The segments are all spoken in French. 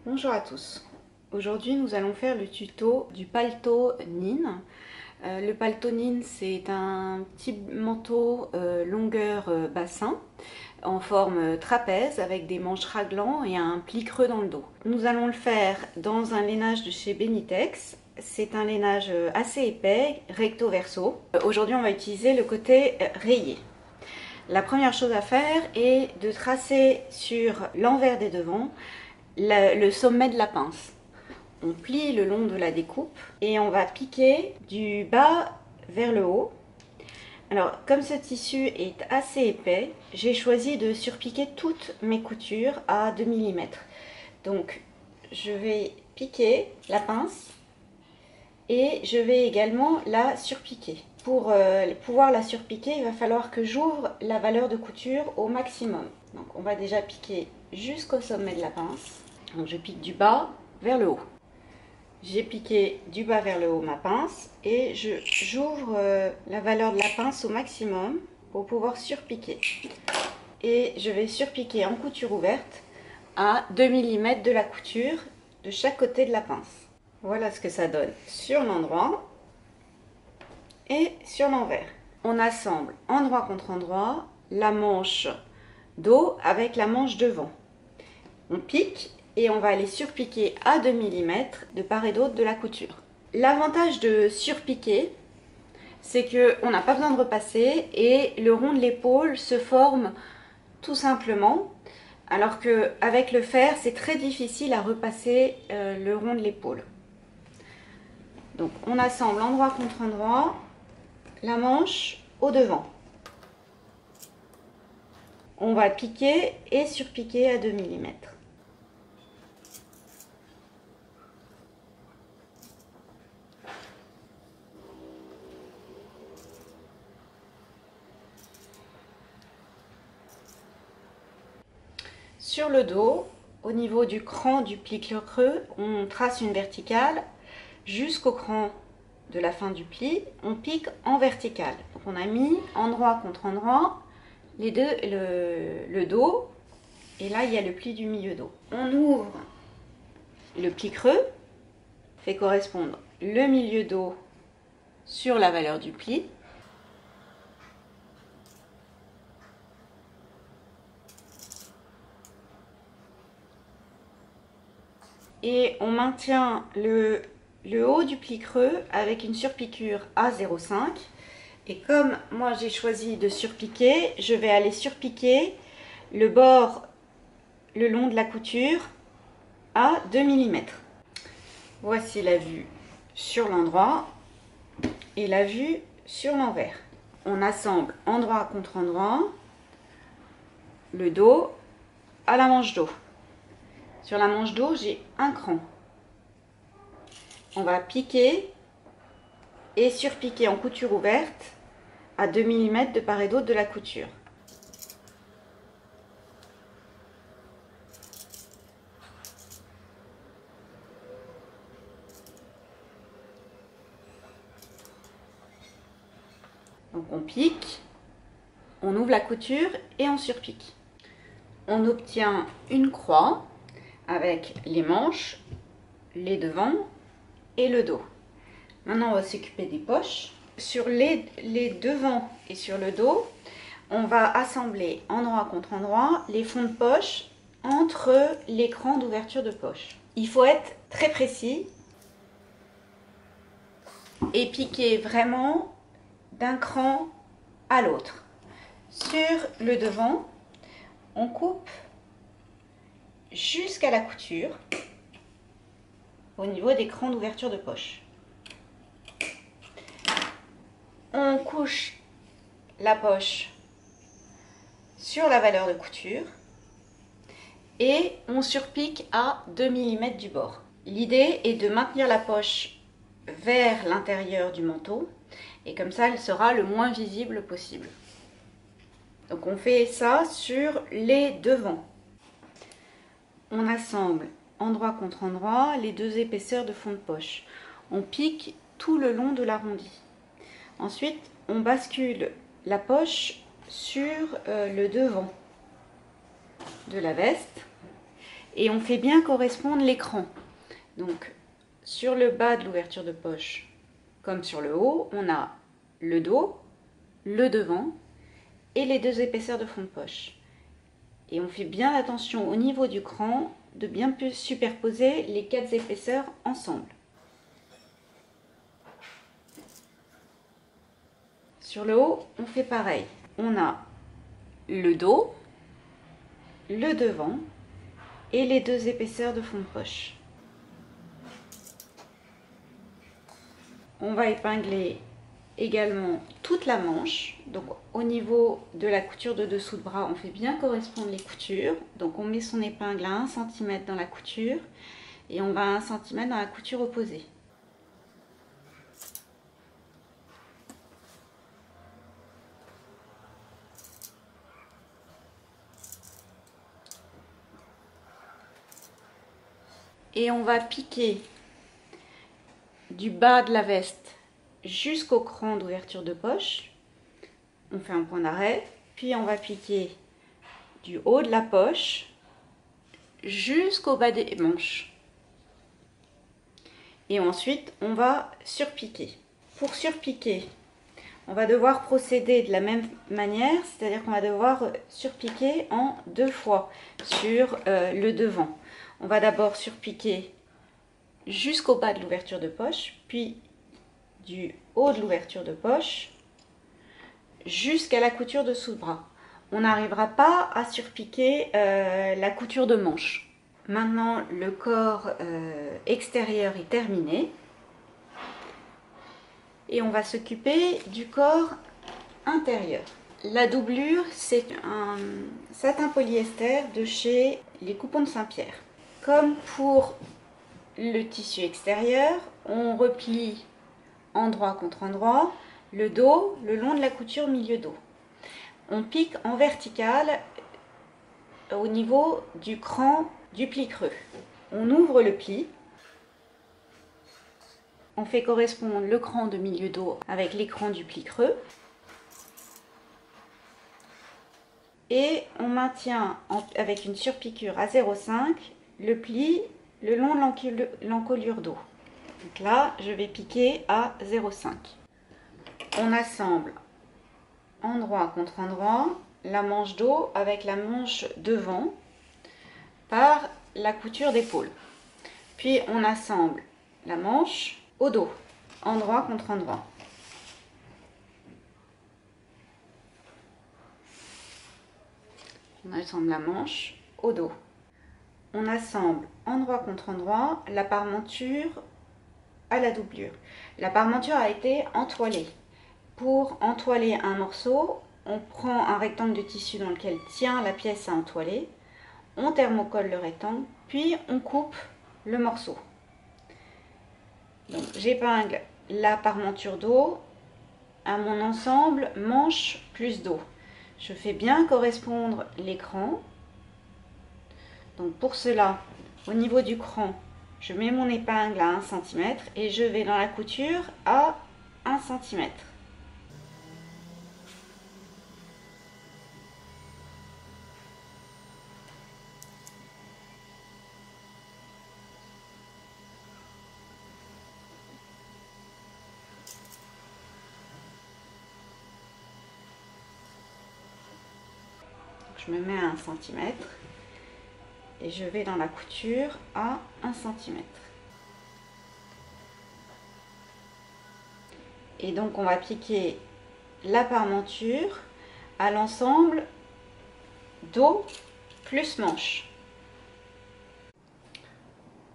Bonjour à tous. Aujourd'hui, nous allons faire le tuto du paletot Nin. Le paletot Nin, c'est un petit manteau longueur bassin en forme trapèze avec des manches raglan et un pli creux dans le dos. Nous allons le faire dans un lainage de chez Benitex. C'est un lainage assez épais, recto verso. Aujourd'hui, on va utiliser le côté rayé. La première chose à faire est de tracer sur l'envers des devants le sommet de la pince. On plie le long de la découpe et on va piquer du bas vers le haut. Alors, comme ce tissu est assez épais, j'ai choisi de surpiquer toutes mes coutures à 2 mm. Donc, je vais piquer la pince et je vais également la surpiquer. Pour pouvoir la surpiquer, il va falloir que j'ouvre la valeur de couture au maximum. Donc, on va déjà piquer jusqu'au sommet de la pince. Donc, je pique du bas vers le haut. J'ai piqué du bas vers le haut ma pince et j'ouvre la valeur de la pince au maximum pour pouvoir surpiquer. Et je vais surpiquer en couture ouverte à 2 mm de la couture de chaque côté de la pince. Voilà ce que ça donne sur l'endroit et sur l'envers. On assemble endroit contre endroit la manche dos avec la manche devant. On pique et on va aller surpiquer à 2 mm de part et d'autre de la couture. L'avantage de surpiquer, c'est qu'on n'a pas besoin de repasser et le rond de l'épaule se forme tout simplement, alors qu'avec le fer, c'est très difficile à repasser le rond de l'épaule. Donc on assemble endroit contre endroit la manche au devant. On va piquer et surpiquer à 2 mm. Sur le dos, au niveau du cran du pli creux, on trace une verticale jusqu'au cran de la fin du pli, on pique en verticale. Donc on a mis endroit contre endroit le dos et là il y a le pli du milieu dos. On ouvre le pli creux, fait correspondre le milieu dos sur la valeur du pli. Et on maintient le haut du pli creux avec une surpiqûre à 0,5. Et comme moi j'ai choisi de surpiquer, je vais aller surpiquer le bord le long de la couture à 2 mm. Voici la vue sur l'endroit et la vue sur l'envers. On assemble endroit contre endroit le dos à la manche dos. Sur la manche dos, j'ai un cran. On va piquer et surpiquer en couture ouverte à 2 mm de part et d'autre de la couture. Donc on pique, on ouvre la couture et on surpique. On obtient une croix avec les manches, les devants et le dos. Maintenant on va s'occuper des poches. Sur les devants et sur le dos, on va assembler endroit contre endroit les fonds de poche entre l'écran d'ouverture de poche. Il faut être très précis et piquer vraiment d'un cran à l'autre. Sur le devant, on coupe jusqu'à la couture au niveau des crans d'ouverture de poche. On couche la poche sur la valeur de couture et on surpique à 2 mm du bord. L'idée est de maintenir la poche vers l'intérieur du manteau et comme ça elle sera le moins visible possible. Donc on fait ça sur les devants. On assemble endroit contre endroit les deux épaisseurs de fond de poche. On pique tout le long de l'arrondi. Ensuite, on bascule la poche sur le devant de la veste et on fait bien correspondre l'écran. Donc sur le bas de l'ouverture de poche, comme sur le haut, on a le dos, le devant et les deux épaisseurs de fond de poche. Et on fait bien attention au niveau du cran de bien superposer les 4 épaisseurs ensemble. Sur le haut, on fait pareil. On a le dos, le devant et les deux épaisseurs de fond de poche. On va épingler également toute la manche. Donc au niveau de la couture de dessous de bras, on fait bien correspondre les coutures. Donc on met son épingle à 1 cm dans la couture et on va à 1 cm dans la couture opposée. Et on va piquer du bas de la veste jusqu'au cran d'ouverture de poche. On fait un point d'arrêt, puis on va piquer du haut de la poche jusqu'au bas des manches. Et ensuite, on va surpiquer. Pour surpiquer, on va devoir procéder de la même manière, c'est-à-dire qu'on va devoir surpiquer en 2 fois sur le devant. On va d'abord surpiquer jusqu'au bas de l'ouverture de poche, puis du haut de l'ouverture de poche jusqu'à la couture de sous-bras. On n'arrivera pas à surpiquer la couture de manche. Maintenant, le corps extérieur est terminé et on va s'occuper du corps intérieur. La doublure, c'est un satin polyester de chez Les Coupons de Saint-Pierre. Comme pour le tissu extérieur, on replie endroit contre endroit le dos le long de la couture milieu dos. On pique en vertical au niveau du cran du pli creux. On ouvre le pli. On fait correspondre le cran de milieu dos avec l'écran du pli creux. Et on maintient avec une surpiqûre à 0,5 le pli le long de l'encolure dos. Donc là, je vais piquer à 0,5. On assemble endroit contre endroit la manche dos avec la manche devant par la couture d'épaule. Puis on assemble la manche au dos, endroit contre endroit. On assemble la manche au dos. On assemble endroit contre endroit la parmenture à la doublure. La parmenture a été entoilée. Pour entoiler un morceau, on prend un rectangle de tissu dans lequel tient la pièce à entoiler, on thermocolle le rectangle, puis on coupe le morceau. Donc j'épingle la parmenture dos à mon ensemble manche plus dos. Je fais bien correspondre l'écran. Donc pour cela, au niveau du cran, je mets mon épingle à 1 cm et je vais dans la couture à 1 cm. Je me mets à 1 cm et je vais dans la couture à 1 cm. Et donc on va piquer la parmenture à l'ensemble dos plus manche.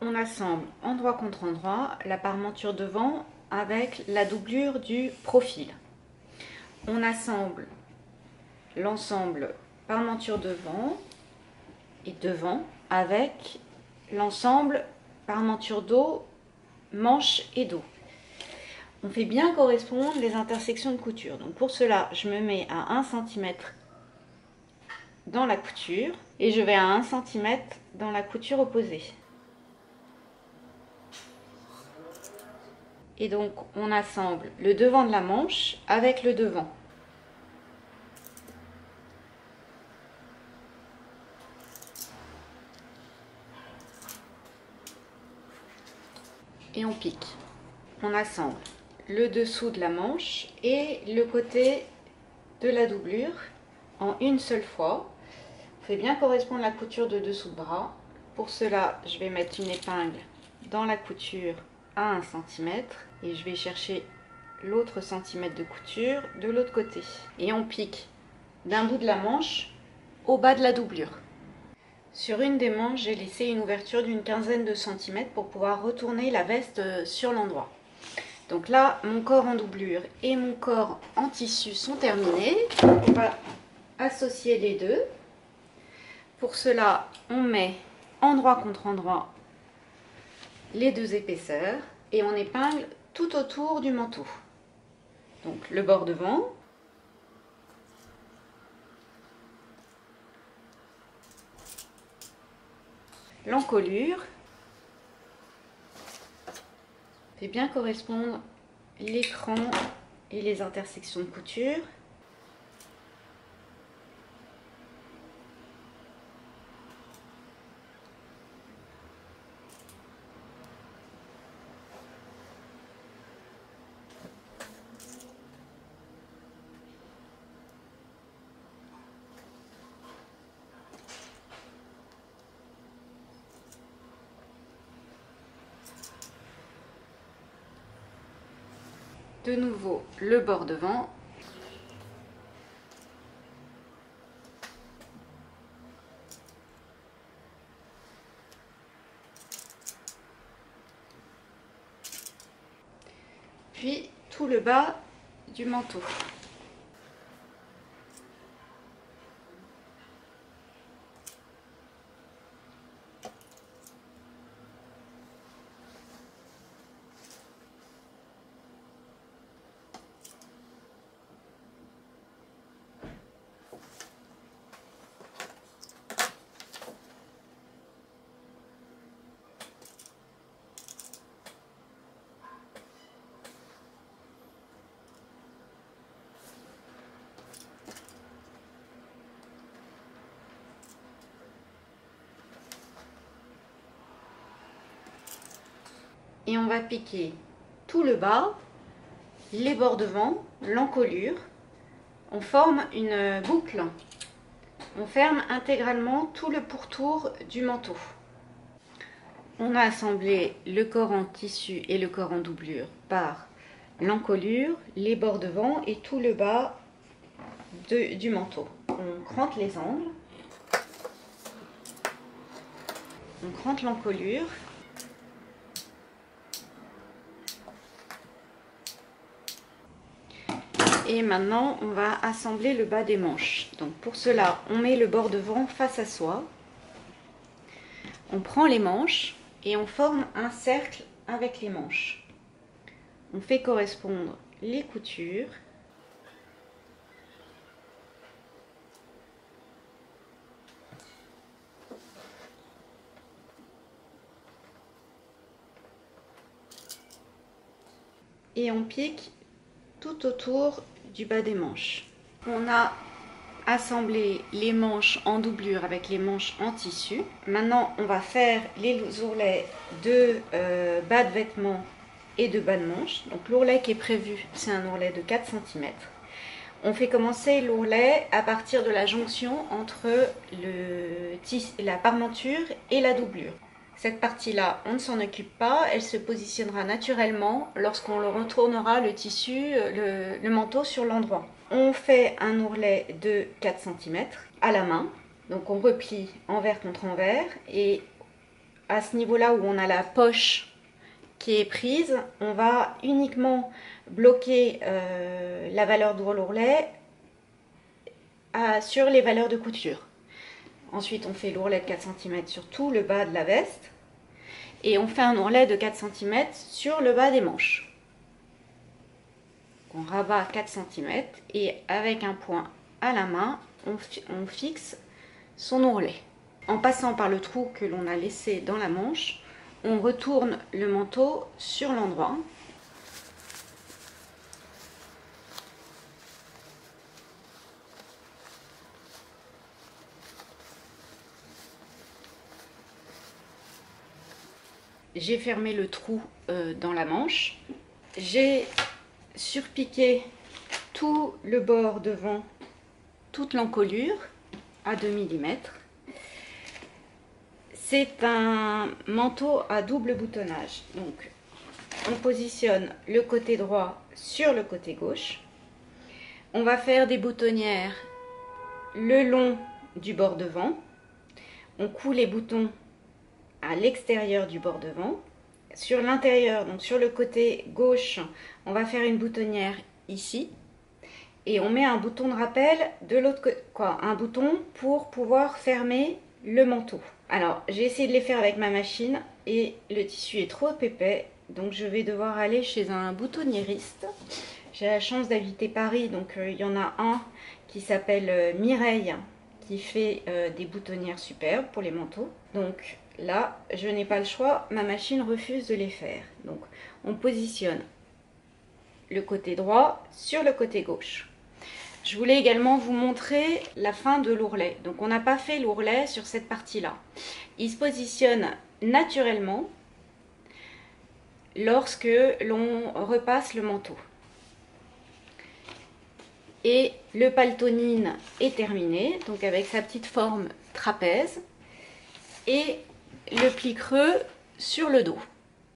On assemble endroit contre endroit la parmenture devant avec la doublure du profil. On assemble l'ensemble parmenture devant et devant avec l'ensemble parmenture dos, manche et dos. On fait bien correspondre les intersections de couture. Donc pour cela, je me mets à 1 cm dans la couture et je vais à 1 cm dans la couture opposée. Et donc on assemble le devant de la manche avec le devant. et on pique. On assemble le dessous de la manche et le côté de la doublure en une seule fois. On fait bien correspondre la couture de dessous de bras. Pour cela, je vais mettre une épingle dans la couture à 1 cm et je vais chercher l'autre centimètre de couture de l'autre côté. Et on pique d'un bout de la manche au bas de la doublure. Sur une des manches, j'ai laissé une ouverture d'une quinzaine de centimètres pour pouvoir retourner la veste sur l'endroit. Donc là, mon corps en doublure et mon corps en tissu sont terminés. On va associer les deux. Pour cela, on met endroit contre endroit les deux épaisseurs et on épingle tout autour du manteau. Donc le bord devant, l'encolure, fait bien correspondre l'écran et les intersections de couture. De nouveau le bord devant. Puis tout le bas du manteau. Et on va piquer tout le bas, les bords devant, l'encolure. On forme une boucle. On ferme intégralement tout le pourtour du manteau. On a assemblé le corps en tissu et le corps en doublure par l'encolure, les bords devant et tout le bas du manteau. On crante les angles. On crante l'encolure. Et maintenant, on va assembler le bas des manches. Donc pour cela, on met le bord devant face à soi. On prend les manches et on forme un cercle avec les manches. On fait correspondre les coutures. Et on pique tout autour du bas des manches. On a assemblé les manches en doublure avec les manches en tissu. Maintenant, on va faire les ourlets de bas de vêtements et de bas de manche. Donc l'ourlet qui est prévu, c'est un ourlet de 4 cm. On fait commencer l'ourlet à partir de la jonction entre la parmenture et la doublure. Cette partie-là, on ne s'en occupe pas, elle se positionnera naturellement lorsqu'on le retournera le tissu, le manteau sur l'endroit. On fait un ourlet de 4 cm à la main, donc on replie envers contre envers et à ce niveau-là où on a la poche qui est prise, on va uniquement bloquer la valeur de l'ourlet sur les valeurs de couture. Ensuite, on fait l'ourlet de 4 cm sur tout le bas de la veste. Et on fait un ourlet de 4 cm sur le bas des manches. On rabat 4 cm et avec un point à la main, on fixe son ourlet. En passant par le trou que l'on a laissé dans la manche, on retourne le manteau sur l'endroit. j'ai fermé le trou dans la manche. J'ai surpiqué tout le bord devant, toute l'encolure à 2 mm. C'est un manteau à double boutonnage. Donc, on positionne le côté droit sur le côté gauche. On va faire des boutonnières le long du bord devant. On coud les boutons à l'extérieur du bord devant. Sur l'intérieur, donc sur le côté gauche, on va faire une boutonnière ici. Et on met un bouton de rappel de l'autre côté, un bouton pour pouvoir fermer le manteau. Alors, j'ai essayé de les faire avec ma machine et le tissu est trop épais, donc je vais devoir aller chez un boutonniériste. J'ai la chance d'habiter Paris, donc il y en a un qui s'appelle Mireille, qui fait des boutonnières superbes pour les manteaux. Donc là, je n'ai pas le choix, ma machine refuse de les faire. Donc, on positionne le côté droit sur le côté gauche. Je voulais également vous montrer la fin de l'ourlet. Donc on n'a pas fait l'ourlet sur cette partie-là. Il se positionne naturellement lorsque l'on repasse le manteau. Et le paltonine est terminé, donc avec sa petite forme trapèze et le pli creux sur le dos.